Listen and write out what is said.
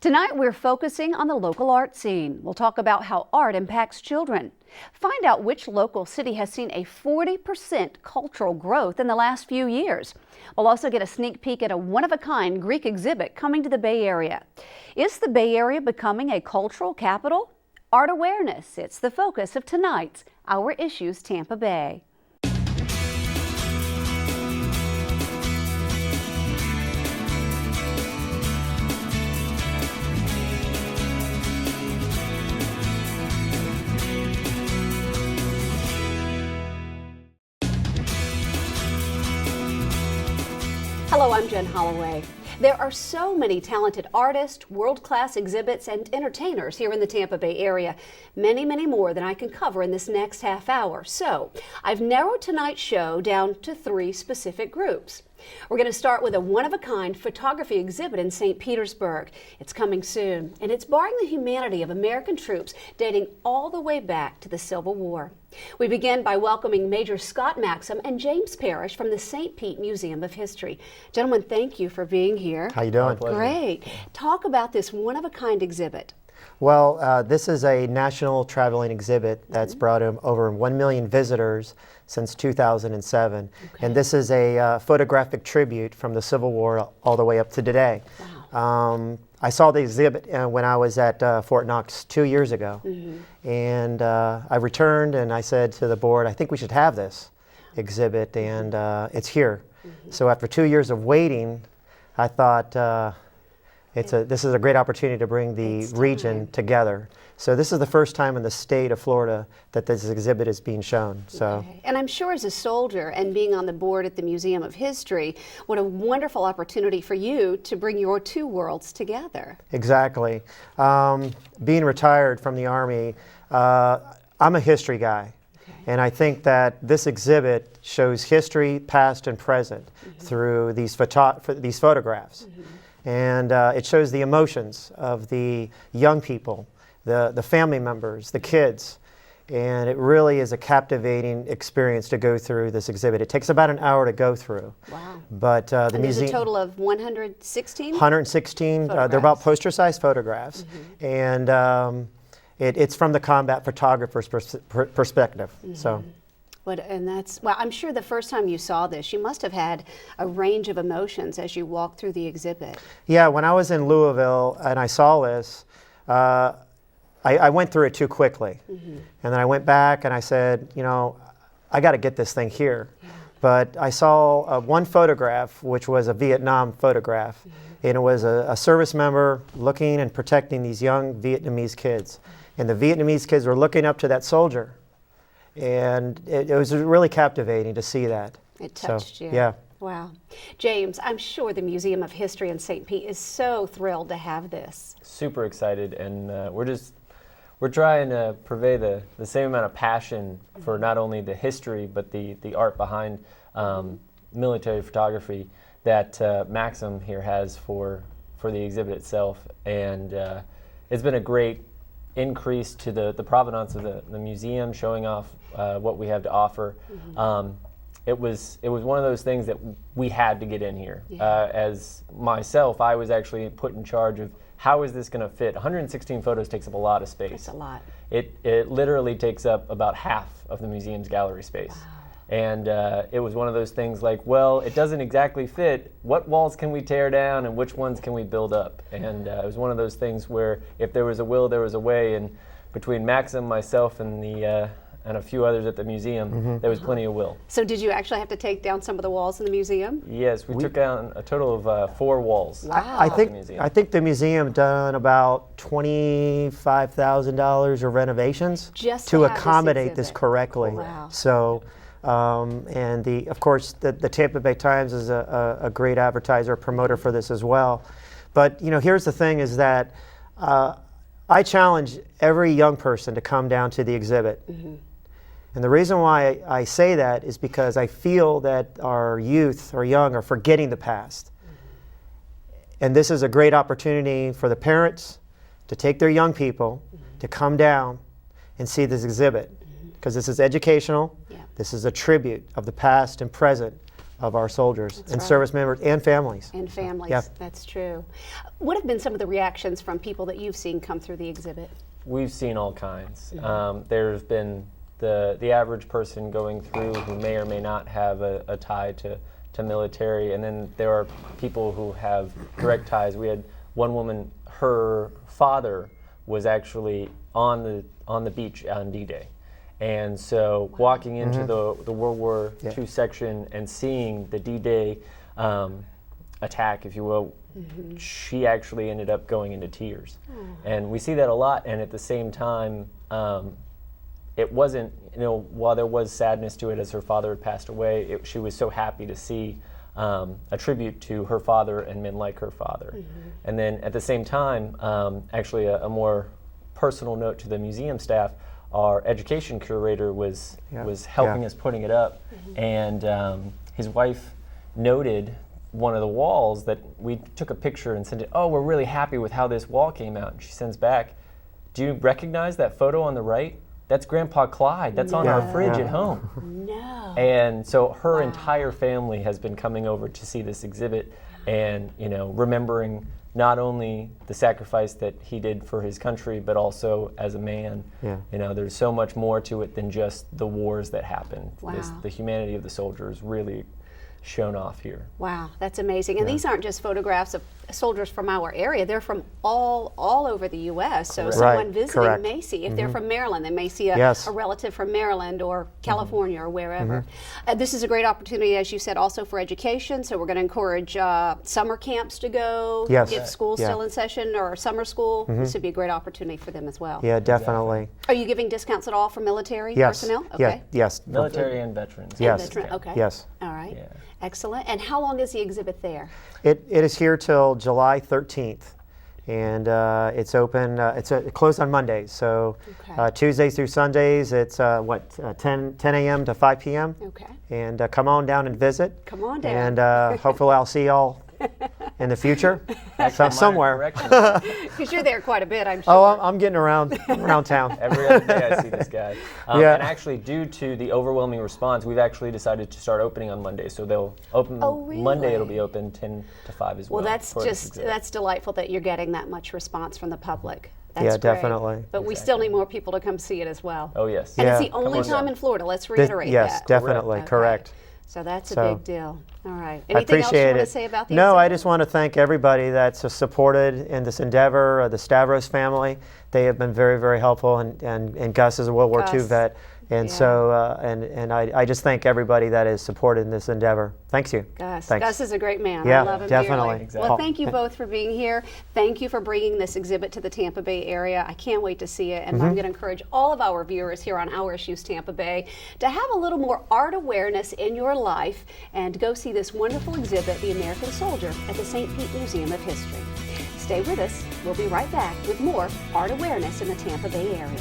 Tonight we're focusing on the local art scene. We'll talk about how art impacts children. Find out which local city has seen a 40% cultural growth in the last few years. We'll also get a sneak peek at a one-of-a-kind Greek exhibit coming to the Bay Area. Is the Bay Area becoming a cultural capital? Art awareness, it's the focus of tonight's Our Issues Tampa Bay. Hello, I'm Jen Holloway. There are so many talented artists, world-class exhibits, and entertainers here in the Tampa Bay area. Many, many more than I can cover in this next half hour. So I've narrowed tonight's show down to 3 specific groups. We're going to start with a one-of-a-kind photography exhibit in St. Petersburg. It's coming soon, and it's barring the humanity of American troops dating all the way back to the Civil War. We begin by welcoming Major Scott Maxim and James Parrish from the St. Pete Museum of History. Gentlemen, thank you for being here. How you doing? Great. Talk about this one-of-a-kind exhibit. Well, this is a national traveling exhibit that's brought in over 1 million visitors since 2007. Okay. And this is a photographic tribute from the Civil War all the way up to today. Wow. I saw the exhibit when I was at Fort Knox 2 years ago. And I returned and I said to the board, I think we should have this exhibit, and it's here. So after 2 years of waiting, I thought this is a great opportunity to bring the region together. So this is the first time in the state of Florida that this exhibit is being shown. So, okay. And I'm sure as a soldier and being on the board at the Museum of History, what a wonderful opportunity for you to bring your two worlds together. Exactly. Being retired from the Army, I'm a history guy. And I think that this exhibit shows history, past and present, through these photographs. And it shows the emotions of the young people, the family members, the kids. And it really is a captivating experience to go through this exhibit. It takes about an hour to go through. Wow. But the and museum, there's a total of 116? 116. They're about poster-sized photographs. And it's from the combat photographer's perspective. So. Well, I'm sure the first time you saw this, you must have had a range of emotions as you walked through the exhibit. Yeah, when I was in Louisville and I saw this, I went through it too quickly. And then I went back and I said, you know, I got to get this thing here. Yeah. But I saw one photograph, which was a Vietnam photograph. And it was a service member looking and protecting these young Vietnamese kids. And the Vietnamese kids were looking up to that soldier. And it was really captivating to see that. It touched you. Yeah. Wow. James, I'm sure the Museum of History in St. Pete is so thrilled to have this. Super excited, and we're trying to purvey the same amount of passion for not only the history but the art behind military photography that Maxim here has for the exhibit itself. And it's been a great increase to the provenance of the museum, showing off what we have to offer. It was one of those things that we had to get in here. Yeah. As myself, I was actually put in charge of how is this going to fit. 116 photos takes up a lot of space. That's a lot. It literally takes up about half of the museum's gallery space. Wow. And it was one of those things like, well, it doesn't exactly fit. What walls can we tear down and which ones can we build up? And it was one of those things where if there was a will, there was a way. And between Maxim, myself, and a few others at the museum, there was plenty of will. So did you actually have to take down some of the walls in the museum? Yes, we took down a total of 4 walls. Wow. I think the museum done about $25,000 of renovations just to accommodate this correctly. Wow. So. And of course, the Tampa Bay Times is a great advertiser, promoter for this as well. But you know, here's the thing: is that I challenge every young person to come down to the exhibit. And the reason why I say that is because I feel that our youth, our young, are forgetting the past. And this is a great opportunity for the parents to take their young people to come down and see this exhibit, because this is educational. Yeah. This is a tribute of the past and present of our soldiers That's and right. service members and families. And families, Yeah. that's true. What have been some of the reactions from people that you've seen come through the exhibit? We've seen all kinds. There's been the average person going through who may or may not have a tie to military, and then there are people who have direct ties. We had one woman, her father was actually on the beach on D-Day. And so walking into the World War II section and seeing the D-Day attack, if you will, she actually ended up going into tears. And we see that a lot, and at the same time, it wasn't, while there was sadness to it as her father had passed away, she was so happy to see a tribute to her father and men like her father. And then at the same time, actually a more personal note to the museum staff, our education curator was helping us putting it up, and his wife noted one of the walls that we took a picture and sent it, oh, we're really happy with how this wall came out. And she sends back, do you recognize that photo on the right? That's Grandpa Clyde. That's on our fridge at home. No. And so her entire family has been coming over to see this exhibit and, remembering not only the sacrifice that he did for his country, but also as a man. There's so much more to it than just the wars that happened. The humanity of the soldiers really shown off here. Wow, that's amazing. And these aren't just photographs of soldiers from our area. They're from all over the U.S. So someone visiting may see, if they're from Maryland, they may see a relative from Maryland or California or wherever. This is a great opportunity, as you said, also for education. So we're going to encourage summer camps to go, if school's still in session, or summer school. This would be a great opportunity for them as well. Yeah, definitely. Are you giving discounts at all for military personnel? Okay. Yes. Military and veterans. Yes. Okay. Yes. All right. Yeah. Excellent. And how long is the exhibit there? It is here till July 13th, and it's open. It closed on Mondays, so Tuesdays through Sundays. It's 10 a.m. to 5 p.m. Okay. And come on down and visit. Come on down. And hopefully I'll see y'all in the future, somewhere. Because you're there quite a bit, I'm sure. Oh, I'm getting around town. Every other day I see this guy. And actually, due to the overwhelming response, we've actually decided to start opening on Monday. So they'll open Monday. It'll be open 10 to 5 as well. Well, that's delightful that you're getting that much response from the public. That's great. Definitely. But we still need more people to come see it as well. Oh, yes. And it's the only time in Florida. Let's reiterate that. Yes, definitely. Correct. So that's a big deal. All right. Anything I appreciate else you want to say about the No, exhibit? I just want to thank everybody that's supported in this endeavor, the Stavros family. They have been very, very helpful, and Gus is a World War II vet. And so, and I just thank everybody that is supported in this endeavor. Thanks you. Gus. Thanks. Gus is a great man. Yeah, I love him definitely. dearly. Exactly. Well, thank you both for being here. Thank you for bringing this exhibit to the Tampa Bay area. I can't wait to see it, and I'm going to encourage all of our viewers here on Our Issues Tampa Bay to have a little more art awareness in your life and go see this wonderful exhibit, The American Soldier, at the St. Pete Museum of History. Stay with us. We'll be right back with more art awareness in the Tampa Bay area.